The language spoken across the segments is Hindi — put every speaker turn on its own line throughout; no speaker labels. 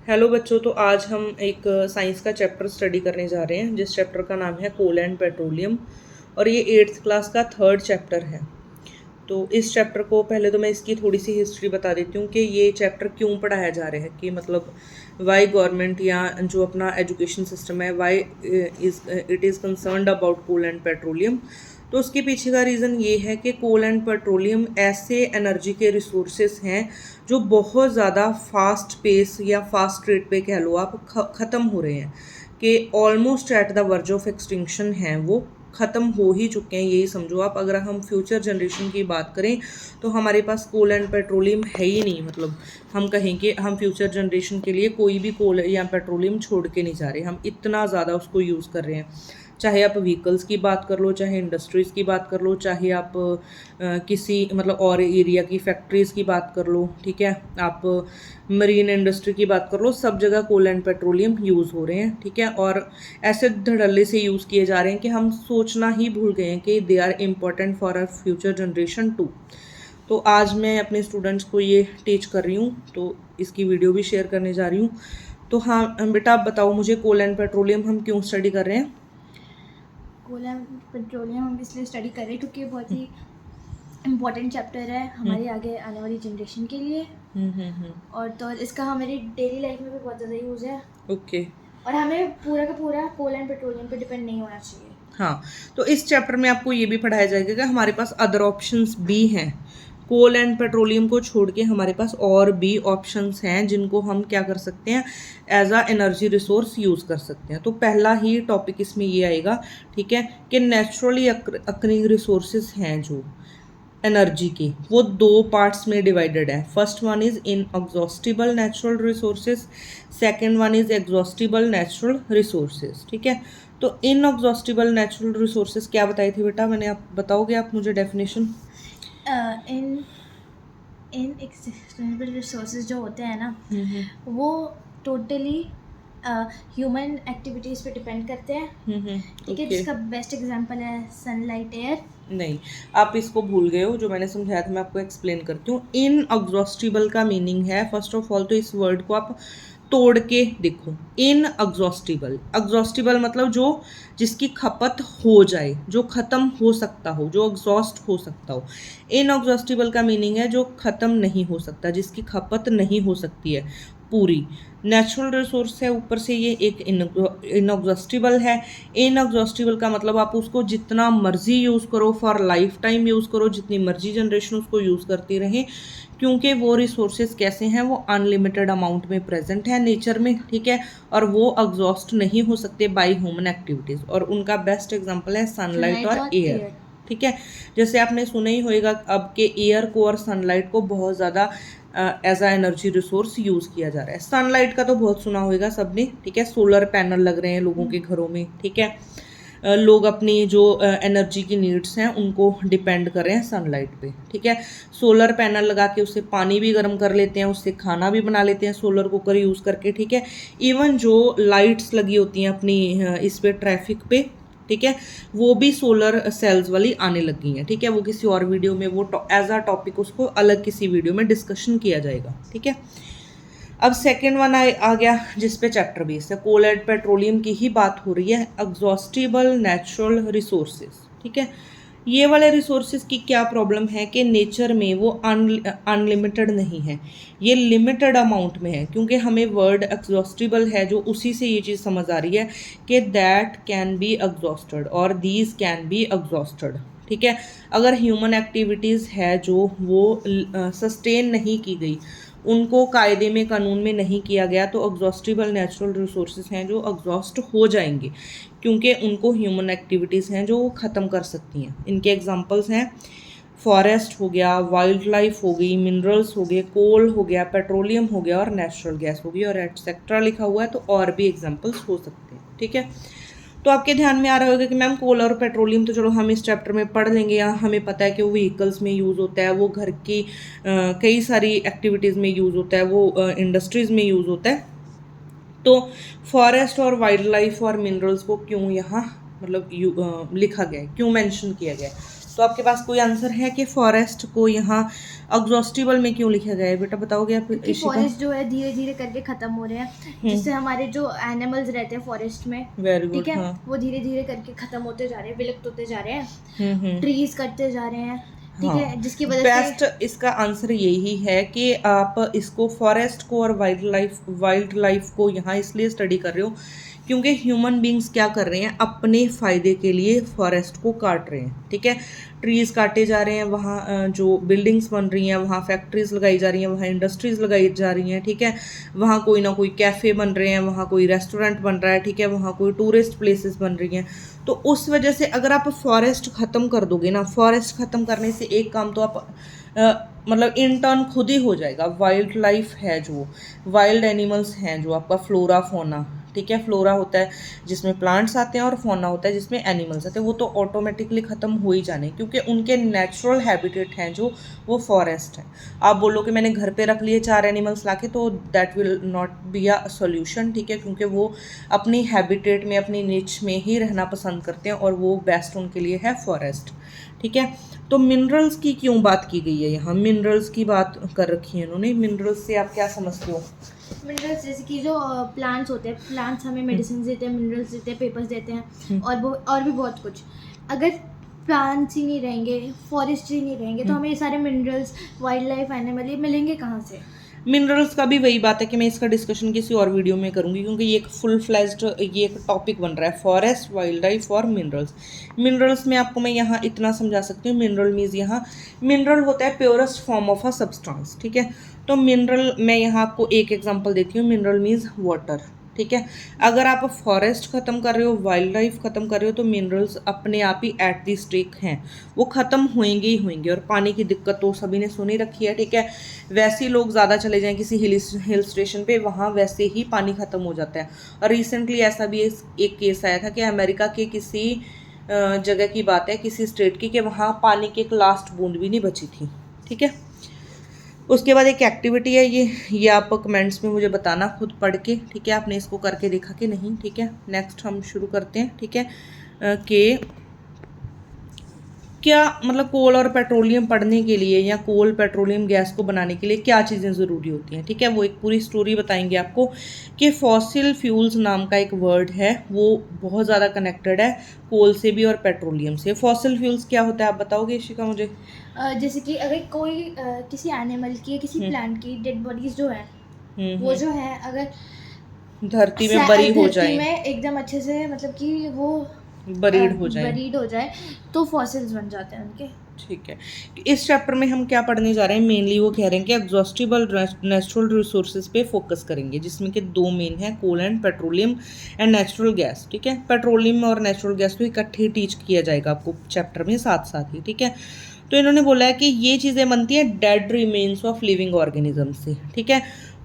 हेलो बच्चों, तो आज हम एक साइंस का चैप्टर स्टडी करने जा रहे हैं जिस चैप्टर का नाम है कोल एंड पेट्रोलियम। और ये 8th क्लास का 3rd चैप्टर है। तो इस चैप्टर को पहले तो मैं इसकी थोड़ी सी हिस्ट्री बता देती हूँ कि ये चैप्टर क्यों पढ़ाया जा रहा है, कि मतलब वाई गवर्नमेंट या जो अपना एजुकेशन सिस्टम है why it is concerned about coal and petroleum. तो उसके पीछे का रीज़न ये है कि कोल एंड पेट्रोलियम ऐसे एनर्जी के रिसोर्सेस हैं जो बहुत ज़्यादा फास्ट पेस या फास्ट रेट पे कह लो आप ख़त्म हो रहे हैं, कि almost at the verge of extinction हैं, वो ख़त्म हो ही चुके हैं। यही समझो आप, अगर हम फ्यूचर जनरेशन की बात करें तो हमारे पास कोल एंड पेट्रोलियम है ही नहीं। मतलब हम कहें कि हम फ्यूचर जनरेशन के लिए कोई भी कोल या पेट्रोलियम छोड़ के नहीं जा रहे, हम इतना ज़्यादा उसको यूज़ कर रहे हैं। चाहे आप व्हीकल्स की बात कर लो, चाहे इंडस्ट्रीज़ की बात कर लो, चाहे आप किसी मतलब और एरिया की फैक्ट्रीज़ की बात कर लो, ठीक है, आप मरीन इंडस्ट्री की बात कर लो, सब जगह कोल एंड पेट्रोलियम यूज़ हो रहे हैं, ठीक है। और ऐसे धड़ल्ले से यूज़ किए जा रहे हैं कि हम सोचना ही भूल गए हैं कि they are important for our future generation too. तो आज मैं अपने स्टूडेंट्स को ये टीच कर रही हूँ, तो इसकी वीडियो भी शेयर करने जा रही हूँ। तो हाँ बेटा, आप बताओ मुझे कोल एंड पेट्रोलियम हम क्यों स्टडी कर रहे हैं?
कोल एंड पेट्रोलियम हम इसलिए स्टडी कर रहे हैं क्योंकि बहुत ही इम्पोर्टेंट चैप्टर है हमारे आगे आने वाली जनरेशन के लिए। और तो इसका हमारी डेली लाइफ में भी बहुत ज़्यादा यूज़ है।
ओके।
और हमें पूरा का पूरा कोल एंड पेट्रोलियम पे डिपेंड नहीं होना चाहिए।
हाँ, तो इस चैप्टर में आपको ये भी पढ़ाया जाएगा कि हमारे पास अदर ऑप्शंस भी हैं। कोल एंड पेट्रोलियम को छोड़ के हमारे पास और भी ऑप्शंस हैं जिनको हम क्या कर सकते हैं, as a energy resource use कर सकते हैं। तो पहला ही टॉपिक इसमें ये आएगा, ठीक है, कि नेचुरली अकरिंग रिसोर्सेज हैं जो एनर्जी की, वो दो पार्ट्स में डिवाइडेड है। First one is inexhaustible natural resources, second one is exhaustible natural resources, ठीक है। तो इनएग्जॉस्टिबल नेचुरल रिसोर्सेज क्या बताई थी बेटा मैंने, आप बताओगे आप मुझे डेफिनेशन?
इनएक्सेसिबल रिसोर्सेज जो होते हैं ना, वो टोटली ह्यूमन एक्टिविटीज़ पे डिपेंड करते हैं, ठीक है। जिसका बेस्ट एग्जांपल है सनलाइट, एयर।
नहीं, आप इसको भूल गए हो, जो मैंने समझाया था मैं आपको एक्सप्लेन करती हूँ। इनएग्जॉस्टिबल का मीनिंग है, फर्स्ट ऑफ ऑल तो इस वर्ड को आप तोड़ के देखो। इनएग्जॉस्टिबल, एग्जॉस्टिबल मतलब जो जिसकी खपत हो जाए, जो ख़त्म हो सकता हो, जो एग्जॉस्ट हो सकता हो। इनएग्जॉस्टिबल का मीनिंग है जो ख़त्म नहीं हो सकता, जिसकी खपत नहीं हो सकती है पूरी। नेचुरल रिसोर्स है, ऊपर से ये एक इनएग्जॉस्टिबल है। इनएग्जॉस्टिबल का मतलब आप उसको जितना मर्जी यूज़ करो, फॉर लाइफ टाइम यूज़ करो, जितनी मर्जी जनरेशन उसको यूज़ करती रहे, क्योंकि वो रिसोर्सेज कैसे हैं, वो अनलिमिटेड अमाउंट में प्रेजेंट है नेचर में, ठीक है। और वो एग्जॉस्ट नहीं हो सकते बाय ह्यूमन एक्टिविटीज़, और उनका बेस्ट एग्जांपल है सनलाइट और एयर, ठीक है। जैसे आपने सुना ही होगा अब के एयर को और सनलाइट को बहुत ज़्यादा एज आ एनर्जी रिसोर्स यूज़ किया जा रहा है। सनलाइट का तो बहुत सुना होगा सबने, ठीक है, सोलर पैनल लग रहे हैं लोगों के घरों में, ठीक है। लोग अपनी जो एनर्जी की नीड्स हैं उनको डिपेंड कर रहे हैं सनलाइट पे, ठीक है। सोलर पैनल लगा के उससे पानी भी गर्म कर लेते हैं, उससे खाना भी बना लेते हैं सोलर कुकर यूज़ करके, ठीक है। इवन जो लाइट्स लगी होती हैं अपनी इस पे ट्रैफिक पे, ठीक है, वो भी सोलर सेल्स वाली आने लगी हैं, ठीक है। वो किसी और वीडियो में वो एज अ टॉपिक उसको अलग किसी वीडियो में डिस्कशन किया जाएगा, ठीक है। अब सेकेंड वन आ गया जिस पे चैप्टर बेस्ड है, कोल एंड पेट्रोलियम की ही बात हो रही है, एग्जॉस्टिबल नेचुरल रिसोर्सेज, ठीक है। ये वाले रिसोर्सेज की क्या प्रॉब्लम है कि नेचर में वो अनलिमिटेड नहीं है, ये लिमिटेड अमाउंट में है। क्योंकि हमें वर्ड एग्जॉस्टिबल है जो उसी से ये चीज़ समझ आ रही है कि दैट कैन बी एग्जॉस्टेड और दीज कैन बी एग्जॉस्टेड, ठीक है। अगर ह्यूमन एक्टिविटीज़ है जो वो सस्टेन नहीं की गई, उनको कायदे में कानून में नहीं किया गया, तो एग्जॉस्टिबल नेचुरल रिसोर्सेज हैं जो एग्जॉस्ट हो जाएंगे, क्योंकि उनको ह्यूमन एक्टिविटीज़ हैं जो वो ख़त्म कर सकती हैं। इनके एग्जांपल्स हैं फॉरेस्ट हो गया, वाइल्ड लाइफ हो गई, मिनरल्स हो गए, कोल हो गया, पेट्रोलियम हो गया और नेचुरल गैस हो गई, और एटसेट्रा लिखा हुआ है, तो और भी एग्जाम्पल्स हो सकते हैं, ठीक है। तो आपके ध्यान में आ रहा होगा कि मैम कोल और पेट्रोलियम तो चलो हम इस चैप्टर में पढ़ लेंगे, या हमें पता है कि वो व्हीकल्स में यूज़ होता है, वो घर की कई सारी एक्टिविटीज़ में यूज़ होता है, वो इंडस्ट्रीज़ में यूज़ होता है। तो फॉरेस्ट और वाइल्ड लाइफ और मिनरल्स को क्यों यहाँ मतलब लिखा गया है, क्यों मेंशन किया गया है? तो आपके पास कोई आंसर है कि फॉरेस्ट को यहाँ एग्जॉस्टिबल में क्यों लिखा गया है बेटा, बताओगे आप
क्योंकि
इशिका?
फॉरेस्ट जो है धीरे धीरे करके खत्म हो रहे हैं, जिससे हमारे जो एनिमल्स रहते हैं फॉरेस्ट में,
वेरी गुड।
ठीक है,
हाँ
वो धीरे धीरे करके खत्म होते जा रहे हैं, विलुप्त होते जा रहे हैं,
हम्म।
ट्रीज कटते जा रहे हैं, ठीक
हाँ,
है, जिसकी वजह
बेस्ट
से
इसका आंसर यही है कि आप इसको फॉरेस्ट को और वाइल्ड लाइफ को यहाँ इसलिए स्टडी कर रहे हो क्योंकि ह्यूमन बींग्स क्या कर रहे हैं, अपने फ़ायदे के लिए फॉरेस्ट को काट रहे हैं, ठीक है। ट्रीज़ काटे जा रहे हैं, वहाँ जो बिल्डिंग्स बन रही हैं, वहाँ फैक्ट्रीज लगाई जा रही हैं, वहाँ इंडस्ट्रीज़ लगाई जा रही हैं, ठीक है। वहाँ कोई ना कोई कैफ़े बन रहे हैं, वहाँ कोई रेस्टोरेंट बन रहा है, ठीक है, वहाँ कोई टूरिस्ट प्लेसेस बन रही हैं। तो उस वजह से अगर आप फॉरेस्ट ख़त्म कर दोगे ना, फॉरेस्ट ख़त्म करने से एक काम तो आप मतलब इन टर्न खुद ही हो जाएगा। वाइल्ड लाइफ है जो, वाइल्ड एनिमल्स हैं जो, आपका फ्लोरा फोना, ठीक है, फ्लोरा होता है जिसमें प्लांट्स आते हैं और फोना होता है जिसमें एनिमल्स आते हैं, वो तो ऑटोमेटिकली ख़त्म हो ही जाने क्योंकि उनके नेचुरल हैबिटेट हैं जो वो फॉरेस्ट है। आप बोलो कि मैंने घर पे रख लिए 4 एनिमल्स लाके, तो that will not be a solution, ठीक है, क्योंकि वो अपनी हैबिटेट में, अपनी निच में ही रहना पसंद करते हैं और वो बेस्ट उनके लिए है फॉरेस्ट, ठीक है। तो मिनरल्स की क्यों बात की गई है यहाँ, मिनरल्स की बात कर रखी है इन्होंने। मिनरल्स से आप क्या समझते हो?
मिनरल्स जैसे कि जो प्लांट्स होते हैं, प्लांट्स हमें मेडिसिन देते हैं, मिनरल्स देते हैं, पेपर्स देते हैं, और भी बहुत कुछ। अगर प्लांट्स ही नहीं रहेंगे, फॉरेस्ट ही नहीं रहेंगे, तो हमें ये सारे मिनरल्स, वाइल्ड लाइफ, एनिमल, ये मिलेंगे कहाँ से?
मिनरल्स का भी वही बात है कि मैं इसका डिस्कशन किसी और वीडियो में करूंगी क्योंकि ये एक फुल फ्लैज्ड ये एक टॉपिक बन रहा है, फॉरेस्ट, वाइल्ड लाइफ और मिनरल्स। मिनरल्स में आपको मैं यहाँ इतना समझा सकती हूँ, मिनरल मीन्स यहाँ मिनरल होता है purest form of a substance, ठीक है। तो मिनरल मैं यहाँ आपको एक एग्जांपल देती हूँ, मिनरल मीन्स वाटर, ठीक है। अगर आप फॉरेस्ट ख़त्म कर रहे हो, वाइल्ड लाइफ ख़त्म कर रहे हो, तो मिनरल्स अपने आप ही एट दी स्टेक हैं, वो ख़त्म होंगे ही होंगे। और पानी की दिक्कत तो सभी ने सुनी रखी है, ठीक है। वैसे ही लोग ज़्यादा चले जाएं किसी हिल स्टेशन पे, वहाँ वैसे ही पानी ख़त्म हो जाता है। और रिसेंटली ऐसा भी एक केस आया था कि अमेरिका के किसी जगह की बात है, किसी स्टेट की, कि वहाँ पानी की एक लास्ट बूंद भी नहीं बची थी, ठीक है। उसके बाद एक एक्टिविटी है, ये आप कमेंट्स में मुझे बताना खुद पढ़ के, ठीक है, आपने इसको करके देखा कि नहीं, ठीक है। नेक्स्ट हम शुरू करते हैं, ठीक है, कि क्या मतलब कोल और पेट्रोलियम पढ़ने के लिए या कोल पेट्रोलियम गैस को बनाने के लिए क्या चीज़ें ज़रूरी होती हैं, ठीक है। वो एक पूरी स्टोरी बताएंगे आपको कि फॉसिल फ्यूल्स नाम का एक वर्ड है, वो बहुत ज़्यादा कनेक्टेड है कोल से भी और पेट्रोलियम से। फॉसिल फ्यूल्स क्या होता है आप बताओगे इशिका मुझे?
जैसे कि अगर कोई किसी एनिमल की, किसी प्लांट की डेड बॉडीज जो है, वो जो है अगर
धरती में बरी हो जाए,
में एकदम अच्छे से, मतलब कि वो
बरीड हो जाए,
तो फॉसिल्स बन जाते हैं उनके,
ठीक है। इस चैप्टर में हम क्या पढ़ने जा रहे हैं, मेनली वो कह रहे हैं कि एग्जॉस्टिबल नेचुरल रिसोर्सेज पे फोकस करेंगे, जिसमें कि 2 मेन है, coal and petroleum and natural gas, ठीक है। पेट्रोलियम और नेचुरल गैस को इकट्ठे टीच किया जाएगा आपको चैप्टर में साथ साथ ही, ठीक है। तो इन्होंने बोला है कि ये चीज़ें बनती हैं dead remains of living organism से, ठीक है।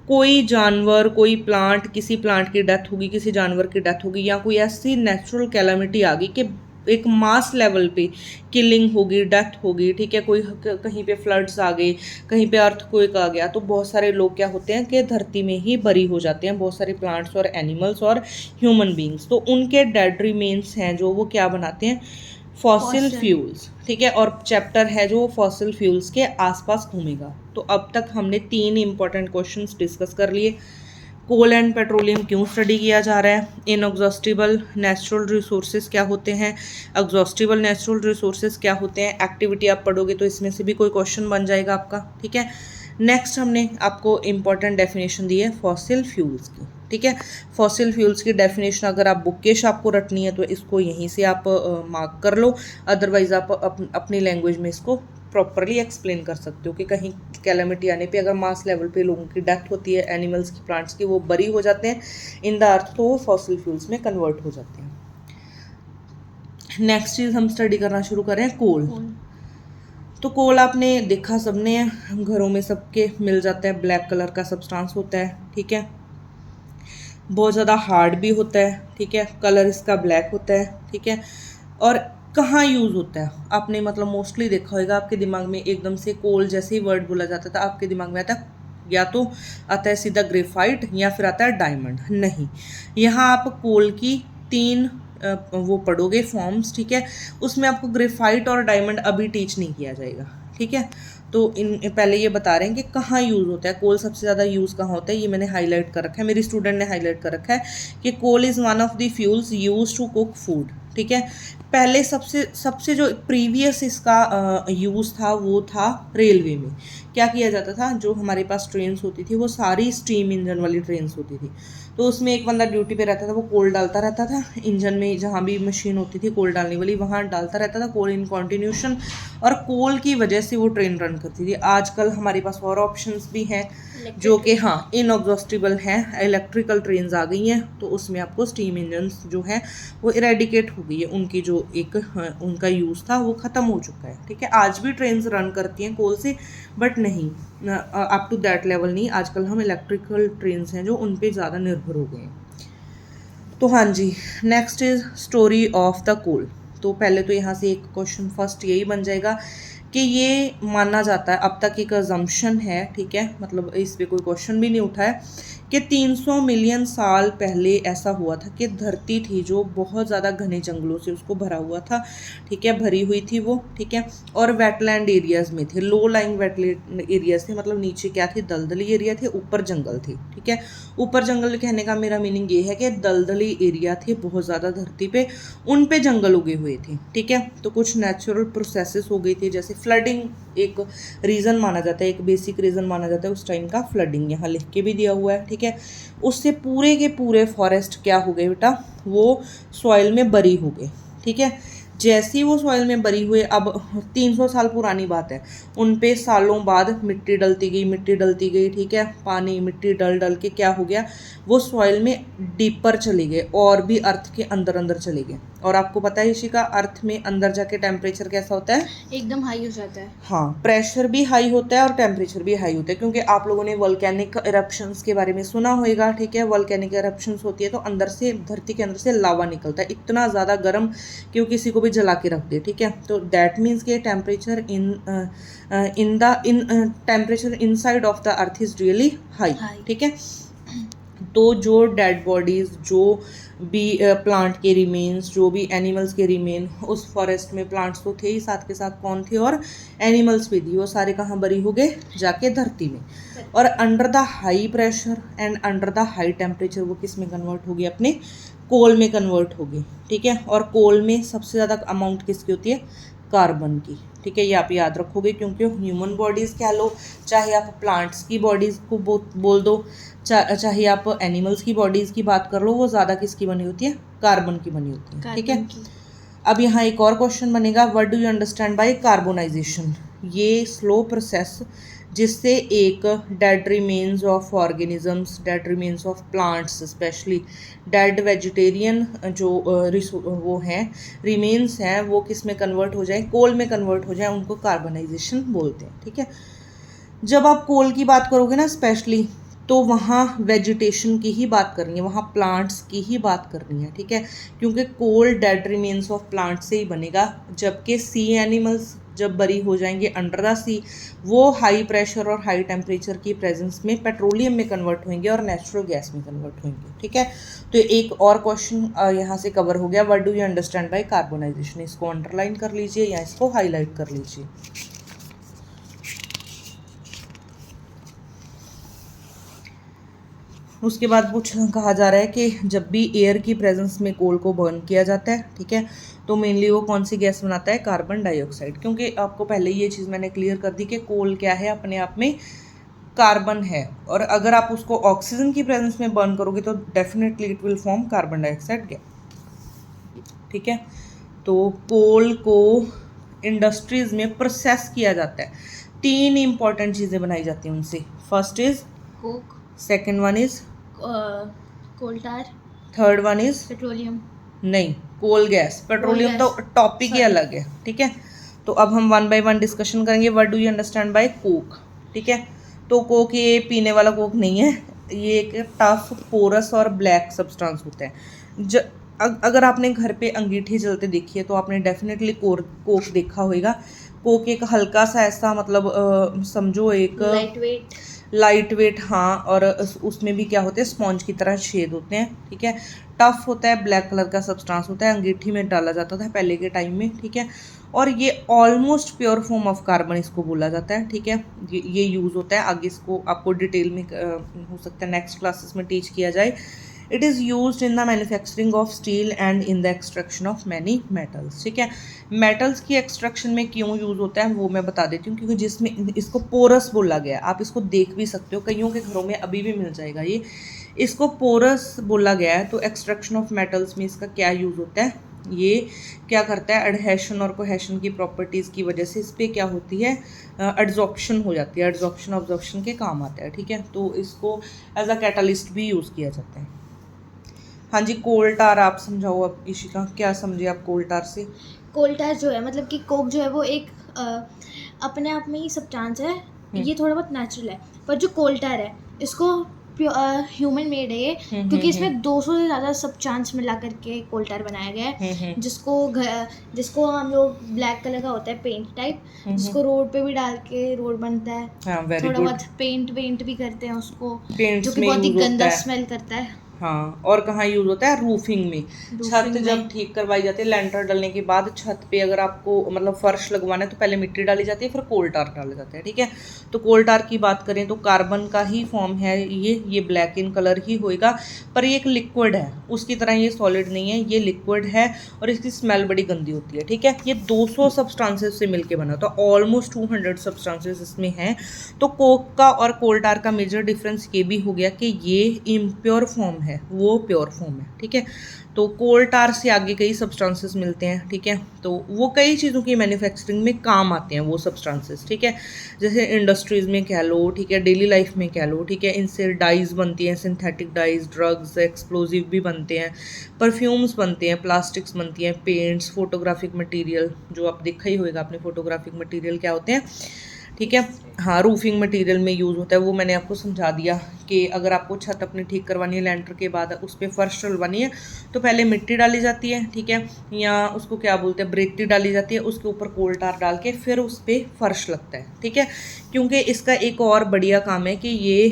कोई जानवर, कोई प्लांट, किसी प्लांट की डेथ होगी, किसी जानवर की डेथ होगी, या कोई ऐसी नेचुरल कैलामिटी आ गई कि एक मास लेवल पे किलिंग होगी, डेथ होगी, ठीक है। कोई कहीं पे फ्लड्स आ गए, कहीं पे अर्थक्वेक आ गया, तो बहुत सारे लोग क्या होते हैं कि धरती में ही बरी हो जाते हैं, बहुत सारे प्लांट्स और एनिमल्स और ह्यूमन बींग्स। तो उनके डेड रिमेन्स हैं जो वो क्या बनाते हैं, फॉसिल फ्यूल्स, ठीक है। और चैप्टर है जो फॉसिल फ्यूल्स के आसपास घूमेगा। तो अब तक हमने 3 इंपॉर्टेंट क्वेश्चंस डिस्कस कर लिए। कोल एंड पेट्रोलियम क्यों स्टडी किया जा रहा है, इनएग्जॉस्टिबल नेचुरल रिसोर्सेज क्या होते हैं, एग्जॉस्टिबल नेचुरल रिसोर्सेज क्या होते हैं। एक्टिविटी आप पढ़ोगे तो इसमें से भी कोई क्वेश्चन बन जाएगा आपका, ठीक है। नेक्स्ट हमने आपको इम्पॉर्टेंट डेफिनेशन दी है फॉसिल फ्यूल्स की, ठीक है। फॉसिल फ्यूल्स की डेफिनेशन अगर आप बुकेश आपको रटनी है तो इसको यहीं से आप मार्क कर लो, अदरवाइज आप अपनी लैंग्वेज में इसको प्रॉपरली एक्सप्लेन कर सकते हो कि कहीं कैलामिटी आने पे अगर मास लेवल पे लोगों की डेथ होती है, एनिमल्स की, प्लांट्स की, वो बरी हो जाते हैं इन द अर्थ, तो वो फॉसिल फ्यूल्स में कन्वर्ट हो जाते हैं। नेक्स्ट चीज़ हम स्टडी करना शुरू करें, कोल। तो कोल आपने देखा सबने, घरों में सबके मिल जाता है, ब्लैक कलर का सब्सटेंस होता है, ठीक है। बहुत ज़्यादा हार्ड भी होता है, ठीक है, कलर इसका ब्लैक होता है, ठीक है। और कहाँ यूज़ होता है आपने मतलब मोस्टली देखा होगा, आपके दिमाग में एकदम से कोल जैसे ही वर्ड बोला जाता था आपके दिमाग में आता है, या तो आता है सीधा ग्रेफाइट या फिर आता है डायमंड। नहीं, यहाँ आप कोल की 3 वो पढ़ोगे फॉर्म्स, ठीक है। उसमें आपको ग्रेफाइट और डायमंड अभी टीच नहीं किया जाएगा, ठीक है। तो इन पहले ये बता रहे हैं कि कहाँ यूज़ होता है कोल, सबसे ज़्यादा यूज़ कहाँ होता है, ये मैंने हाईलाइट कर रखा है, मेरी स्टूडेंट ने हाईलाइट कर रखा है कि coal is one of the fuels use to cook food. ठीक है, पहले सबसे सबसे जो प्रीवियस इसका यूज़ था वो था रेलवे में। क्या किया जाता था, जो हमारे पास ट्रेन्स होती थी वो सारी स्टीम इंजन वाली ट्रेन्स होती थी, तो उसमें एक बंदा ड्यूटी पे रहता था, वो कोल डालता रहता था इंजन में, जहाँ भी मशीन होती थी कोल डालने वाली वहाँ डालता रहता था कोल इन कॉन्टिन्यूशन, और कोल की वजह से वो ट्रेन रन करती थी। आजकल हमारे पास और ऑप्शंस भी हैं जो कि हाँ इनएग्जॉस्टिबल हैं, इलेक्ट्रिकल ट्रेन्स आ गई हैं, तो उसमें आपको स्टीम इंजन्स जो है वो इरेडिकेट हो गई है, उनकी जो एक उनका यूज़ था वो ख़त्म हो चुका है। ठीक है, आज भी ट्रेन्स रन करती हैं कोल से, बट नहीं अप टू दैट लेवल नहीं, आजकल हम इलेक्ट्रिकल ट्रेन्स हैं जो उन पे ज़्यादा निर्भर हो गए हैं। तो हाँ जी, next is story of the coal. तो पहले तो यहाँ से एक क्वेश्चन फर्स्ट यही बन जाएगा कि ये माना जाता है, अब तक एक अजम्पशन है, ठीक है, मतलब इस पे कोई क्वेश्चन भी नहीं उठा है, कि 300 मिलियन साल पहले ऐसा हुआ था कि धरती थी जो बहुत ज़्यादा घने जंगलों से उसको भरा हुआ था, ठीक है, भरी हुई थी वो, ठीक है, और वेटलैंड एरियाज़ में थे, लो लाइंग वेटलैंड एरियाज थे, मतलब नीचे क्या थी, दलदली एरिया थे, ऊपर जंगल थे। ठीक है, ऊपर जंगल कहने का मेरा मीनिंग ये है कि दलदली एरिया थे बहुत ज़्यादा धरती पे, उन पे जंगल उगे हुए थे। ठीक है, तो कुछ नेचुरल प्रोसेसेस हो गई थी, जैसे फ्लडिंग एक रीज़न माना जाता है, एक बेसिक रीज़न माना जाता है उस टाइम का, फ्लडिंग यहाँ लिख के भी दिया हुआ है। ठीक है, उससे पूरे के पूरे फॉरेस्ट क्या हो गए बेटा, वो सॉइल में बरी हो गए। ठीक है, जैसे ही वो सॉइल में बरी हुए, अब 300 साल पुरानी बात है, उन पे सालों बाद मिट्टी डलती गई, मिट्टी डलती गई, ठीक है, पानी मिट्टी डल डल के क्या हो गया, वो सॉइल में डीपर चले गए और भी अर्थ के अंदर अंदर चले गए। और आपको पता है इशिका, अर्थ में अंदर जाके टेम्परेचर कैसा होता है,
एकदम हाई हो जाता है।
हाँ, प्रेशर भी हाई होता है और टेम्परेचर भी हाई होता है, क्योंकि आप लोगों ने वोल्केनिक इरप्शंस के बारे में सुना होगा। ठीक है, वोल्केनिक इरप्शंस होती है तो अंदर से, धरती के अंदर से लावा निकलता है, इतना ज़्यादा गर्म कि वो किसी को भी जला के रख दे। ठीक है, तो दैट मीन्स के temperature temperature inside of the earth is really high. ठीक है, तो जो डेड बॉडीज़, जो भी प्लांट के रिमेन्स, जो भी एनिमल्स के रिमेन, उस फॉरेस्ट में प्लांट्स तो थे ही, साथ के साथ कौन थे, और एनिमल्स भी थी, वो सारे कहाँ बरी हो गए, जाके धरती में। और under the high pressure and under the high temperature वो किस में कन्वर्ट हो गए, अपने कोल में कन्वर्ट हो गए। ठीक है, और कोल में सबसे ज़्यादा अमाउंट किसकी होती है, कार्बन की। ठीक है, ये आप याद रखोगे, क्योंकि ह्यूमन बॉडीज़ कह लो, चाहे आप प्लांट्स की बॉडीज़ को बोल दो, चाहे आप एनिमल्स की बॉडीज़ की बात कर लो, वो ज़्यादा किसकी बनी होती है, कार्बन की बनी होती है। ठीक है, अब यहाँ एक और क्वेश्चन बनेगा, what do you understand bye carbonisation. ये स्लो प्रोसेस जिससे एक dead remains of organisms, dead remains of plants, specially dead vegetarian जो वो हैं रिमेन्स हैं, वो किस में कन्वर्ट हो जाए, कोल में कन्वर्ट हो जाए, उनको कार्बोनाइजेशन बोलते हैं। ठीक है, जब आप कोल की बात करोगे ना स्पेशली, तो वहाँ वेजिटेशन की ही बात करनी है, वहाँ प्लांट्स की ही बात करनी है। ठीक है, क्योंकि कोल डेड रिमेन्स ऑफ प्लांट से ही बनेगा, जबकि सी एनिमल्स जब बरी हो जाएंगे अंडर द सी, वो हाई प्रेशर और हाई टेम्परेचर की प्रेजेंस में पेट्रोलियम में कन्वर्ट होंगे और नेचुरल गैस में कन्वर्ट होंगे। ठीक है, तो एक और क्वेश्चन यहाँ से कवर हो गया, what do you understand bye carbonisation. इसको अंडरलाइन कर लीजिए या इसको हाईलाइट कर लीजिए। उसके बाद कहा जा रहा है कि जब भी एयर की प्रेजेंस में कोल को बर्न किया जाता है, ठीक है, तो मेनली वो कौन सी गैस बनाता है, कार्बन डाइऑक्साइड। क्योंकि आपको पहले ये चीज़ मैंने क्लियर कर दी कि कोल क्या है, अपने आप में कार्बन है, और अगर आप उसको ऑक्सीजन की प्रेजेंस में बर्न करोगे तो definitely it will form carbon dioxide gas. ठीक है, तो कोल को इंडस्ट्रीज़ में प्रोसेस किया जाता है, 3 इंपॉर्टेंट चीज़ें बनाई जाती हैं उनसे। First is
coke,
second one is
coal tar,
third one is
petroleum,
नहीं, कोल गैस। पेट्रोलियम तो टॉपिक ही अलग है। ठीक है, तो अब हम वन बाय वन डिस्कशन करेंगे, what do you understand by coke. ठीक है, तो कोक ये पीने वाला कोक नहीं है, ये एक टफ, पोरस और ब्लैक सब्सटेंस होता है। अगर आपने घर पे अंगीठी जलते देखी है तो आपने डेफिनेटली कोक देखा होगा। कोक एक हल्का सा ऐसा, मतलब समझो एक लाइट वेट, हाँ, और उसमें भी क्या होते हैं, स्पॉन्ज की तरह छेद होते हैं। ठीक है, टफ होता है, ब्लैक कलर का सब्सटेंस होता है, अंगीठी में डाला जाता था पहले के टाइम में। ठीक है, और ये almost pure form of carbon इसको बोला जाता है, ठीक है। ये यूज़ होता है, आगे इसको आपको डिटेल में हो सकता है नेक्स्ट क्लासेस में टीच किया जाए। It is used in the manufacturing of steel and in the extraction of many metals, ठीक है। मेटल्स की एक्सट्रैक्शन में क्यों यूज़ होता है वो मैं बता देती हूँ, क्योंकि जिसमें इसको पोरस बोला गया, आप इसको देख भी सकते हो, कईयों के घरों में अभी भी मिल जाएगा ये। इसको पोरस बोला गया है, तो एक्सट्रैक्शन ऑफ मेटल्स में इसका क्या यूज़ होता है, ये क्या करता है, एडहेशन और कोहेशन की प्रॉपर्टीज़ की वजह से इस पर क्या होती है, एड्जॉर्प्शन हो जाती है, एड्जॉर्प्शन ऑब्जॉर्प्शन के काम आता है, ठीक है। तो इसको एज अ कैटलिस्ट भी यूज़ किया जाता है। हाँ जी, कोल टार आप समझाओ अब इशिका, क्या समझे आप कोल टार से?
कोल टार जो है मतलब कि कोक जो है वो एक अपने आप में ही सब्सटेंस है, ये थोड़ा बहुत नेचुरल है, पर जो कोल टार है इसको ह्यूमन मेड है ये, क्योंकि इसमें 200 से ज़्यादा सब्सटेंस मिला करके कोल टार बनाया गया है, जिसको हम लोग ब्लैक कलर का होता है पेंट टाइप, जिसको रोड पे भी डाल के रोड बनता है।
हाँ,
थोड़ा बहुत पेंट भी करते हैं उसको,
पेंट्स
जो कि
में
बहुत ही
यूज होता
गंदा
है।
स्मेल करता है।
हाँ, और कहाँ यूज़ होता है, रूफिंग में। छत जब ठीक करवाई जाती है, लेंटर डलने के बाद छत पे अगर आपको मतलब फर्श लगवाना है तो पहले मिट्टी डाली जाती है, फिर कोल टार डाला जाता है, ठीक है। तो कोल टार की बात करें तो कार्बन का ही फॉर्म है ये ब्लैक इन कलर ही होएगा, पर ये एक लिक्विड है, उसकी तरह ये सॉलिड नहीं है, ये लिक्विड है और इसकी स्मेल बड़ी गंदी होती है, ठीक है। ये 200 सब्सटेंसेस से मिलके बना, तो ऑलमोस्ट 200 सब्सटेंसेस इसमें हैं। तो कोक का और कोल टार का मेजर डिफरेंस ये भी हो गया कि ये इम्प्योर फॉर्म है, वो प्योर फॉर्म है, ठीक है। तो कोल टार से आगे कई सब्सटेंसेस मिलते हैं, ठीक है। तो वो कई चीज़ों की मैन्युफैक्चरिंग में काम आते हैं वो सब्सटेंसेस, ठीक है। जैसे इंडस्ट्रीज़ में कह लो, ठीक है, डेली लाइफ में कह लो, ठीक है। इनसे डाइज बनती हैं, सिंथेटिक डाइज, ड्रग्स, एक्सप्लोजिव भी बनते हैं, परफ्यूम्स बनते हैं, प्लास्टिक्स बनती हैं, पेंट्स, फोटोग्राफिक मटीरियल, जो आप देखा ही होगा आपने फोटोग्राफिक मटीरियल क्या होते हैं, ठीक है। हाँ, रूफिंग मटेरियल में यूज़ होता है, वो मैंने आपको समझा दिया कि अगर आपको छत अपनी ठीक करवानी है, लेंटर के बाद उस पर फर्श डलवानी है तो पहले मिट्टी डाली जाती है, ठीक है, या उसको क्या बोलते हैं, ब्रेती डाली जाती है, उसके ऊपर कोल टार डाल के फिर उस पर फर्श लगता है, ठीक है। क्योंकि इसका एक और बढ़िया काम है कि ये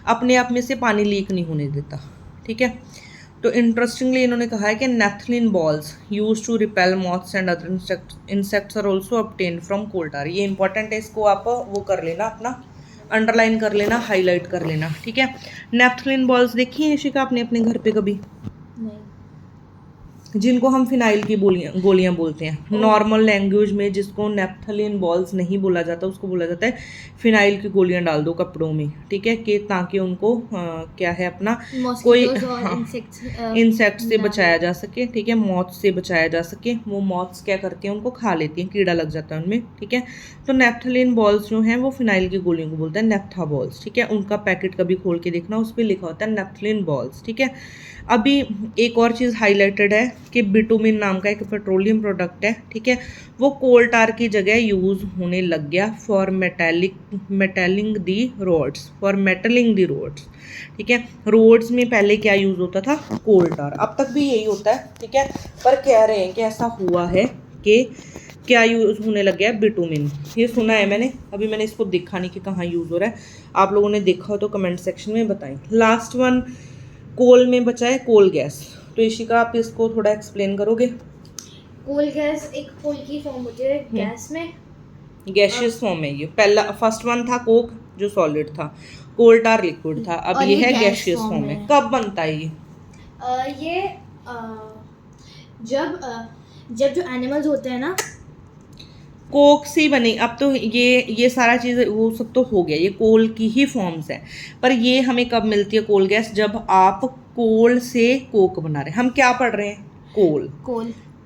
अपने आप में से पानी लीक नहीं होने देता, ठीक है। तो इंटरेस्टिंगली इन्होंने कहा है कि naphthalene balls use to repel moths and other insects are also obtain from coal tar. ये इंपॉर्टेंट है, इसको आप वो कर लेना, अपना अंडरलाइन कर लेना, हाईलाइट कर लेना, ठीक है। नेफ्थलीन बॉल्स देखी है इशिका आपने अपने घर पे कभी?
नहीं।
जिनको हम फिनाइल की गोलियां बोलते हैं, नॉर्मल लैंग्वेज में जिसको नेफ्थलीन बॉल्स नहीं बोला जाता उसको बोला जाता है फिनाइल की गोलियां डाल दो कपड़ों में, ठीक है, कि ताकि उनको क्या है अपना कोई इंसेक्ट से बचाया जा सके, ठीक है, मौत से बचाया जा सके। वो मौत क्या करती हैं, उनको खा लेती हैं, कीड़ा लग जाता है उनमें, ठीक है। तो नेफ्थलीन बॉल्स जो हैं वो फिनाइल की गोलियों को बोलते हैं नेफ्था बॉल्स, ठीक है। उनका पैकेट कभी खोल के देखना, उस पर लिखा होता है नेफ्थलीन बॉल्स, ठीक है। अभी एक और चीज़ हाईलाइटेड है कि बिटुमिन नाम का एक पेट्रोलियम प्रोडक्ट है, ठीक है, वो कोल टार की जगह यूज़ होने लग गया for metalling the roads, for metalling the roads, ठीक है। रोड्स में पहले क्या यूज़ होता था, कोल टार, अब तक भी यही होता है, ठीक है, पर कह रहे हैं कि ऐसा हुआ है कि क्या यूज़ होने लग गया, बिटुमिन। ये सुना है मैंने, अभी मैंने इसको देखा नहीं कि कहाँ यूज़ हो रहा है, आप लोगों ने देखा हो तो कमेंट सेक्शन में बताएं। लास्ट वन कोल में बचा है कोल गैस, तो इशिका आप इसको थोड़ा एक्सप्लेन करोगे?
कोल गैस एक कोल की फॉर्म होती है गैस में,
गैशियस फॉर्म है ये। पहला फर्स्ट वन था कोक जो सॉलिड था, कोल टार लिक्विड था, अब ये है गैशियस फॉर्म में। कब बनता है ये?
जब जो एनिमल्स होते हैं ना,
कोक से ही बने। अब तो ये सारा चीज़ वो सब तो हो गया, ये कोल की ही फॉर्म्स है, पर ये हमें कब मिलती है कोल गैस, जब आप कोल से कोक बना रहे हैं। हम क्या पढ़ रहे हैं,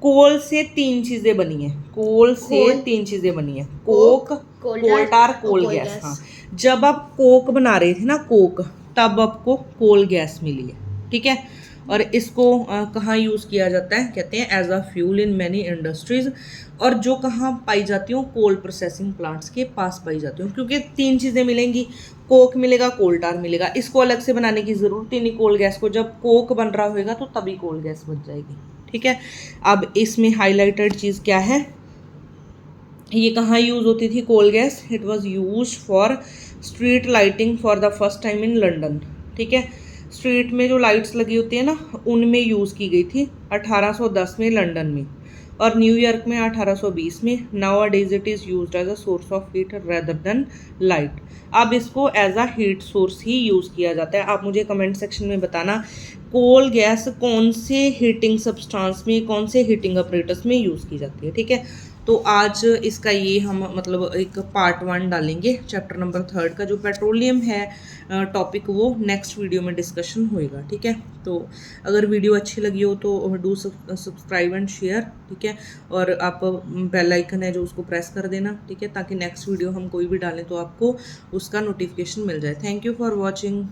कोल से तीन चीज़ें बनी है, कोल से तीन चीज़ें बनी है, कोक, कोल टार, कोल गैस। हाँ, जब आप कोक बना रहे थे ना, कोक, तब आपको कोल गैस मिली है, ठीक है। और इसको कहाँ यूज़ किया जाता है, कहते हैं as a fuel in many industries, और जो कहाँ पाई जाती हूँ, कोल प्रोसेसिंग प्लांट्स के पास पाई जाती हूँ, क्योंकि तीन चीज़ें मिलेंगी, कोक मिलेगा, कोल टार मिलेगा, इसको अलग से बनाने की ज़रूरत ही नहीं कोल गैस को, जब कोक बन रहा होगा तो तभी कोल गैस बन जाएगी, ठीक है। अब इसमें हाईलाइटेड चीज़ क्या है, ये कहाँ यूज़ होती थी coal gas, it was use for street lighting for the first time in London, ठीक है। स्ट्रीट में जो लाइट्स लगी होती है ना, उनमें यूज़ की गई थी 1810 में लंदन में, और न्यूयॉर्क में 1820 में। Nowadays it is used as a source of heat rather than light. अब इसको एज अ हीट सोर्स ही यूज़ किया जाता है। आप मुझे कमेंट सेक्शन में बताना कोल गैस कौन से हीटिंग सब्सटेंस में, कौन से हीटिंग अपरेटस में यूज़ की जाती है, ठीक है। तो आज इसका ये हम मतलब एक पार्ट 1 डालेंगे चैप्टर नंबर 3 का। जो पेट्रोलियम है टॉपिक, वो नेक्स्ट वीडियो में डिस्कशन होएगा, ठीक है। तो अगर वीडियो अच्छी लगी हो तो डू सब्सक्राइब एंड शेयर, ठीक है। और आप बेल आइकन है जो उसको प्रेस कर देना, ठीक है, ताकि नेक्स्ट वीडियो हम कोई भी डालें तो आपको उसका नोटिफिकेशन मिल जाए। Thank you for watching.